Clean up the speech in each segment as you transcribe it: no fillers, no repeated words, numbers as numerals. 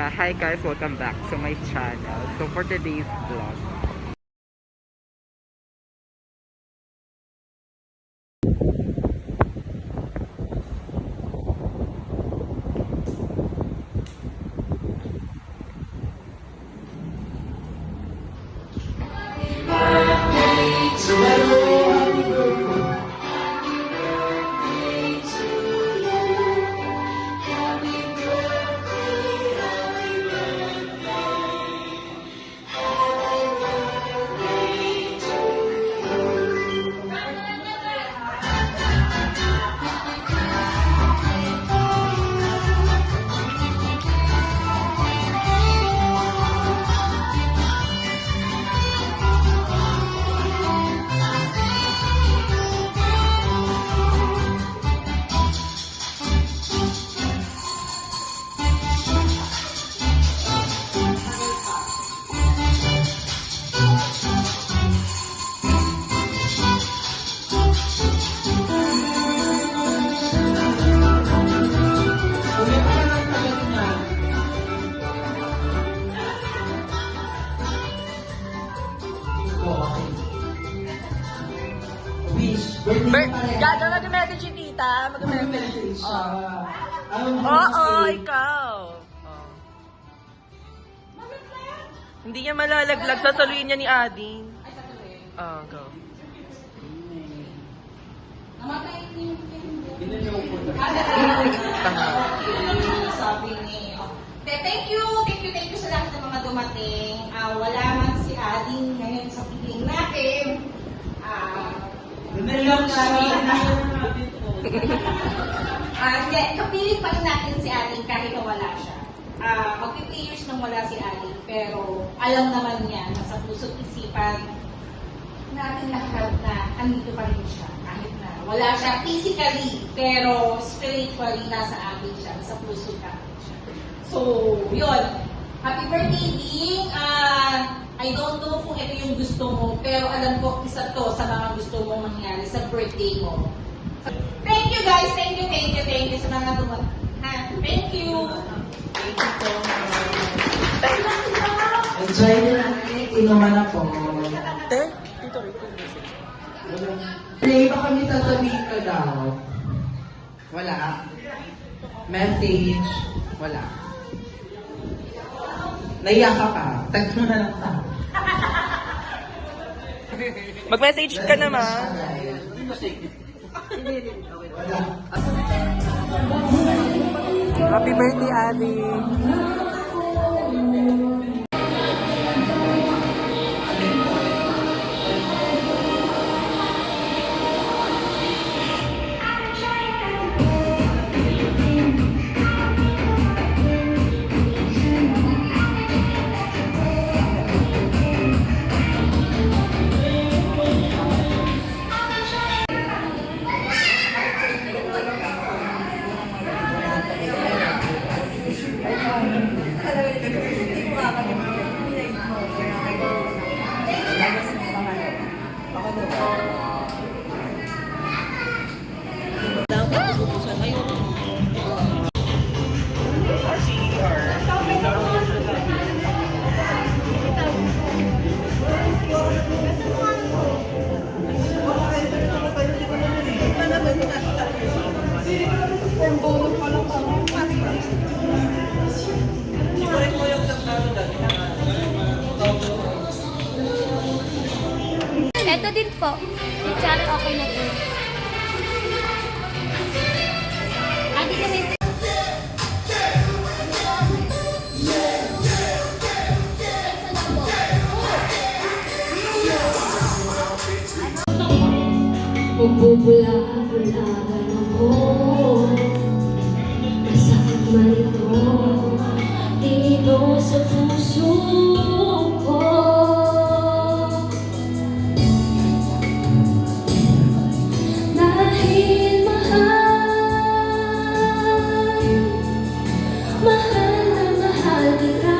Hi guys, welcome back to my channel. So for today's vlog, Gagawin mag-message si tita. Mag-message siya. Oo, ikaw. Oh. Hindi niya malalaglag. Sasaluhin niya ni Ading. Oh, go. Sabi ni... Thank you sa lahat ng mga dumating. Wala man si Ading ngayon sa piling natin. Kapiling pa rin natin si Ading kahit na wala siya. Mag-3 years nang wala si Ading, pero alam naman niya na sa puso't isipan natin lahat na andito pa rin siya. Kahit na wala siya physically, pero spiritually nasa atin siya, sa puso natin siya. So, yun. Happy birthday, Ding! I don't know kung ito yung gusto mo, pero alam ko isa to sa mga gusto mong mangyari sa birthday mo. Thank you guys! Thank you sa mga dumating. Thank you! Thank you so much! Enjoy nyo lang eh. Inuman na po. Dito rin. Play ba kami sasabihin ka daw? Wala. Message? Wala. Naiyak ka pa. Text mo na lang sa akin. Mag-message ka naman. Happy birthday, Ading. Ito din po. Yung channel okay na po. Adi kami. Bubula-bulagan ako. Masakit man ito dito sa puso ko. Dahil mahal na mahal kita.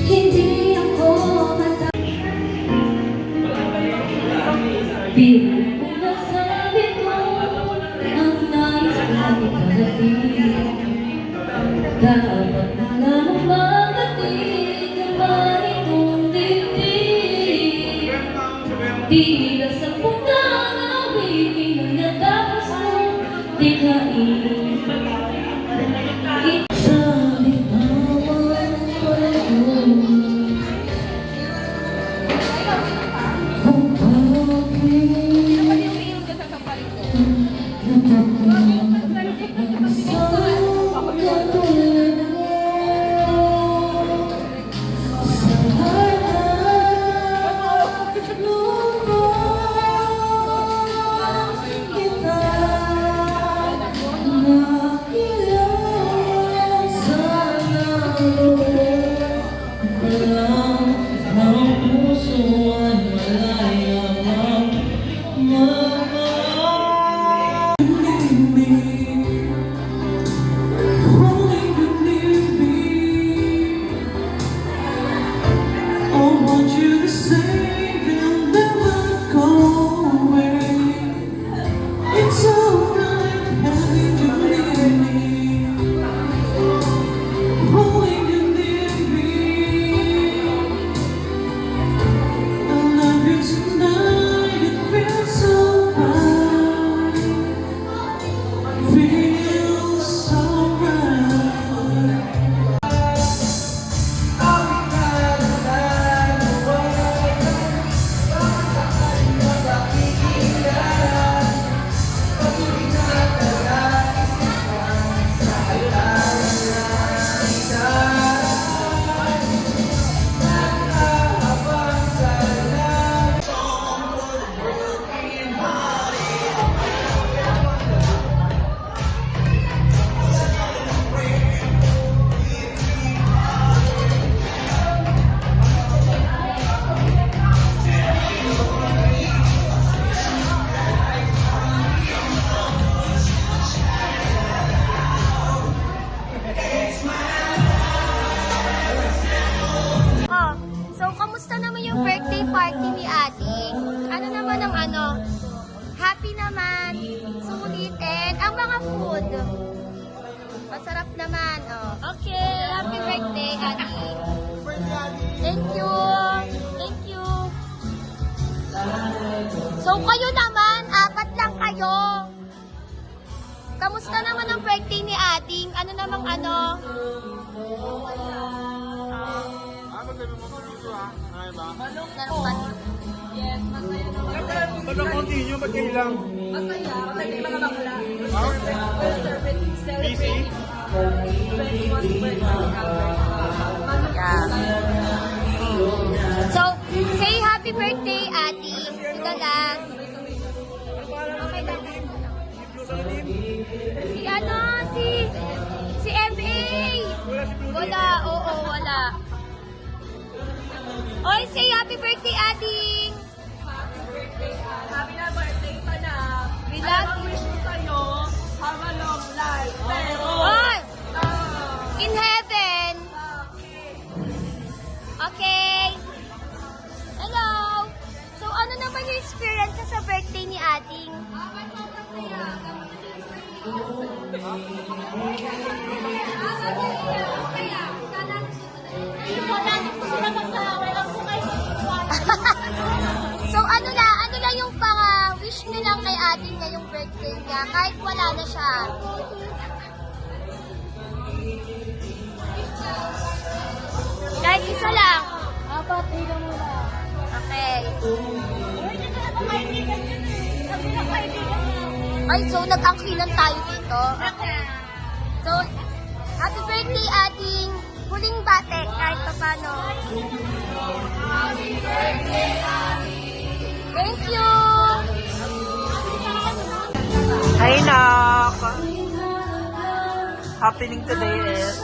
Hindi ako maghatid. Dapat na maghatid ang maritong dibdib. Tila sa puntang awitin ang natapos mong dikhain. Sa liwanag ko kung birthday party ni Ating. Ano naman ang ano? Happy naman, sulit, and ang mga food. Masarap naman, oh. Okay, happy birthday, Ating. Thank you. Thank you. So, kayo naman, 4 lang kayo. Kamusta naman ang birthday ni Ating? Ano namang ano? Yes, masaya naman. Ba't ang konti nyo? Ba't kayo lang? Masaya. Kasi mga bakla. We'll celebrate 21st birthday. So, say happy birthday, Ate. Ito lang. Si ano, si MA. Wala, oo, wala. Oy, say happy birthday, Ading. Happy na birthday pa na. We love Ang wish ko sa'yo, have a long life. Pero, Oy, in heaven. Okay. Hello. So, ano naman yung experience sa birthday ni Ading? So, ano lang yung wish nyo lang kay Ading ngayong birthday niya, kahit wala na siya. Kahit isa lang. Okay. Ay, so nag-angkilan tayo dito. So, happy birthday, Ading. Huling bate, kahit pa paano. Happy birthday, Ading. Thank you. Hi, Nak. Happening today is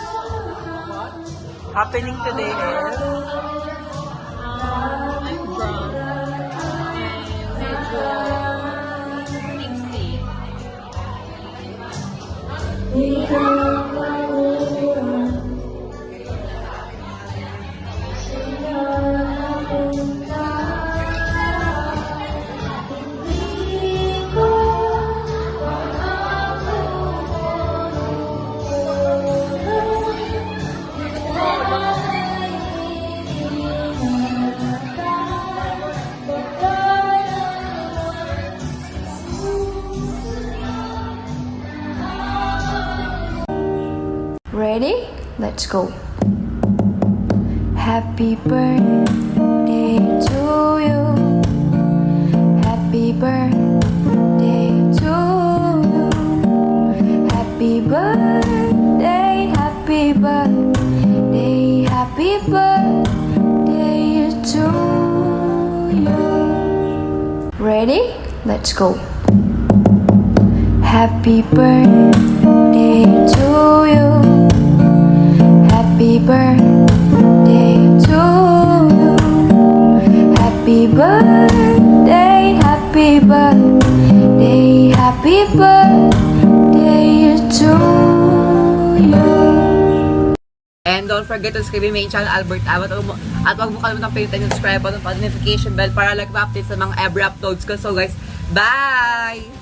Ready? Let's go. Happy birthday to you. Happy birthday to you. Happy birthday, happy birthday, happy birthday to you. Ready? Let's go. Happy birthday to you. Happy birthday to you. Happy birthday, happy birthday, happy birthday to you. And don't forget to subscribe my channel, Albert Abbott. At huwag mo kalimutan pindutin yung subscribe button at notification bell para like ma-update sa mga every uploads ko. So guys, bye!